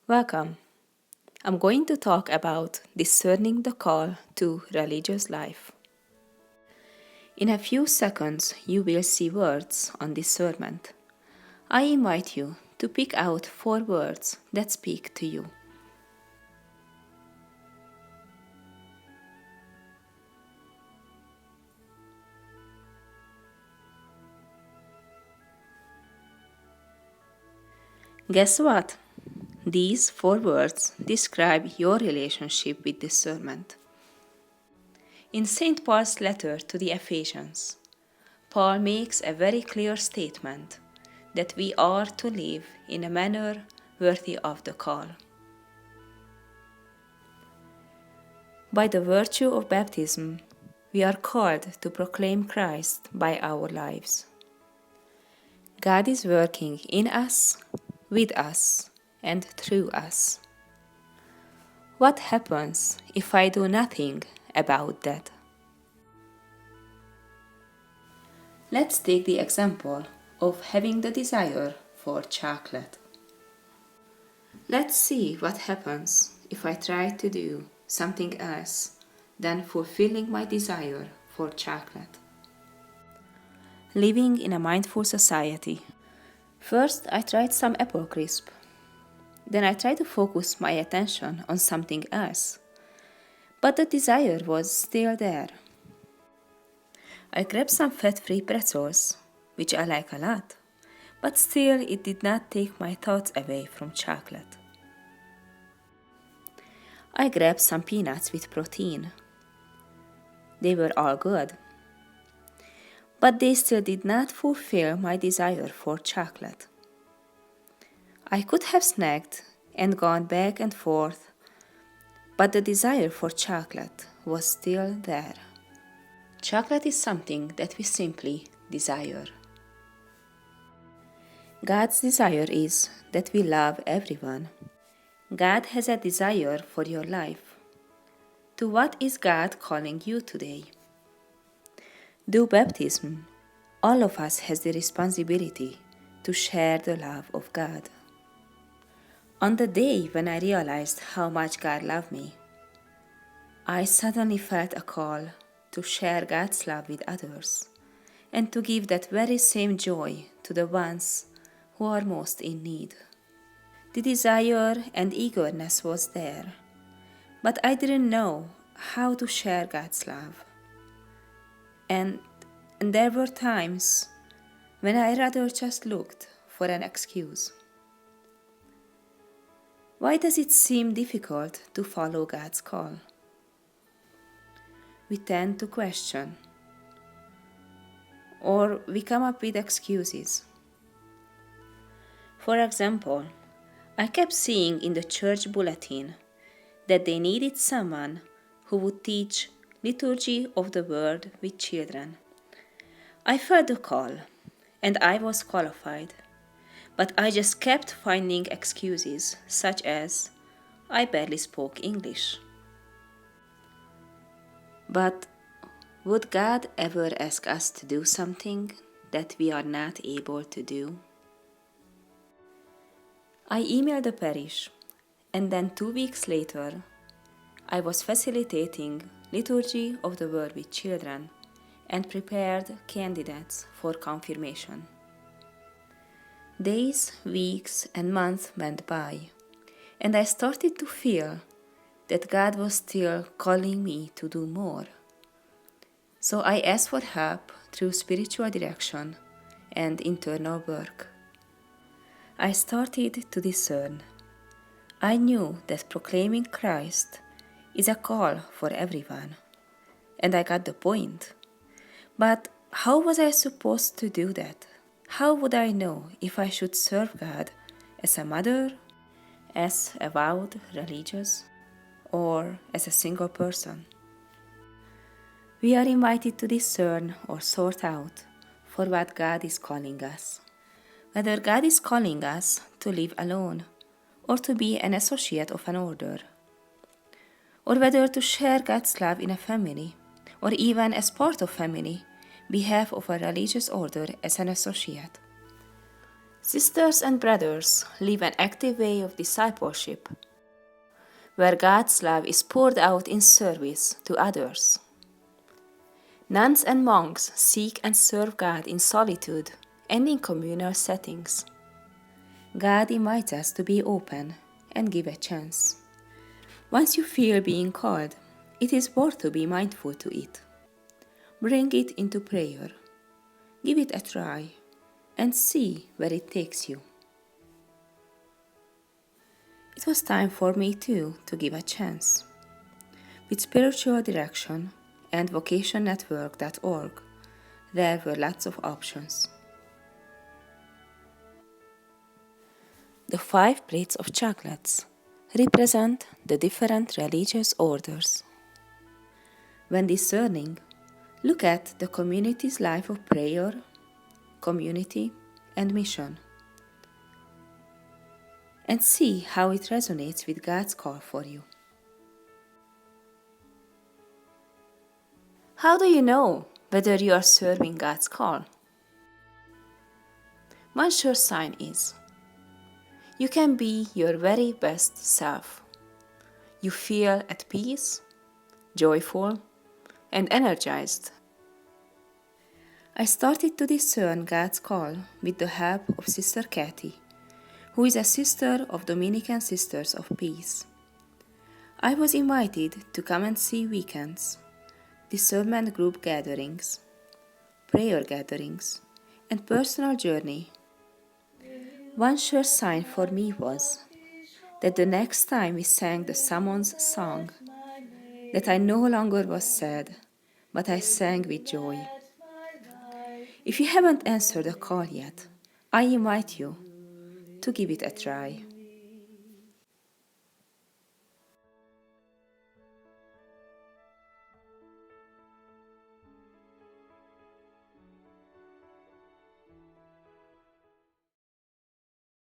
Welcome. I'm going to talk about discerning the call to religious life. In a few seconds, you will see words on discernment. I invite you to pick out 4 words that speak to you. Guess what? These 4 words describe your relationship with discernment. In St. Paul's letter to the Ephesians, Paul makes a very clear statement that we are to live in a manner worthy of the call. By the virtue of baptism, we are called to proclaim Christ by our lives. God is working in us, with us, and through us. What happens if I do nothing about that? Let's take the example of having the desire for chocolate. Let's see what happens if I try to do something else than fulfilling my desire for chocolate. Living in a mindful society. First, I tried some apple crisp. Then I tried to focus my attention on something else. But the desire was still there. I grabbed some fat-free pretzels, which I like a lot, but still it did not take my thoughts away from chocolate. I grabbed some peanuts with protein. They were all good, but they still did not fulfill my desire for chocolate. I could have snacked and gone back and forth, but the desire for chocolate was still there. Chocolate is something that we simply desire. God's desire is that we love everyone. God has a desire for your life. To what is God calling you today? Do baptism. All of us has the responsibility to share the love of God. On the day when I realized how much God loved me, I suddenly felt a call to share God's love with others and to give that very same joy to the ones who are most in need. The desire and eagerness was there, but I didn't know how to share God's love. And there were times when I rather just looked for an excuse. Why does it seem difficult to follow God's call? We tend to question, or we come up with excuses. For example, I kept seeing in the church bulletin that they needed someone who would teach liturgy of the word with children. I felt the call, and I was qualified. But I just kept finding excuses, such as, I barely spoke English. But would God ever ask us to do something that we are not able to do? I emailed the parish, and then 2 weeks later, I was facilitating liturgy of the word with children and prepared candidates for confirmation. Days, weeks, and months went by, and I started to feel that God was still calling me to do more. So I asked for help through spiritual direction and internal work. I started to discern. I knew that proclaiming Christ is a call for everyone, and I got the point. But how was I supposed to do that? How would I know if I should serve God as a mother, as a vowed religious, or as a single person? We are invited to discern or sort out for what God is calling us. Whether God is calling us to live alone or to be an associate of an order, or whether to share God's love in a family or even as part of family, behalf of a religious order as an associate. Sisters and brothers live an active way of discipleship, where God's love is poured out in service to others. Nuns and monks seek and serve God in solitude and in communal settings. God invites us to be open and give a chance. Once you feel being called, it is worth to be mindful to it. Bring it into prayer. Give it a try and see where it takes you. It was time for me too to give a chance. With spiritual direction and vocationnetwork.org, there were lots of options. The 5 plates of chocolates represent the different religious orders. When discerning, look at the community's life of prayer, community, and mission, and see how it resonates with God's call for you. How do you know whether you are serving God's call? One sure sign is you can be your very best self. You feel at peace, joyful, and energized. I started to discern God's call with the help of Sister Kathy, who is a sister of Dominican Sisters of Peace. I was invited to come and see weekends, discernment group gatherings, prayer gatherings, and personal journey. One sure sign for me was that the next time we sang the summons song, that I no longer was sad, but I sang with joy. If you haven't answered the call yet, I invite you to give it a try.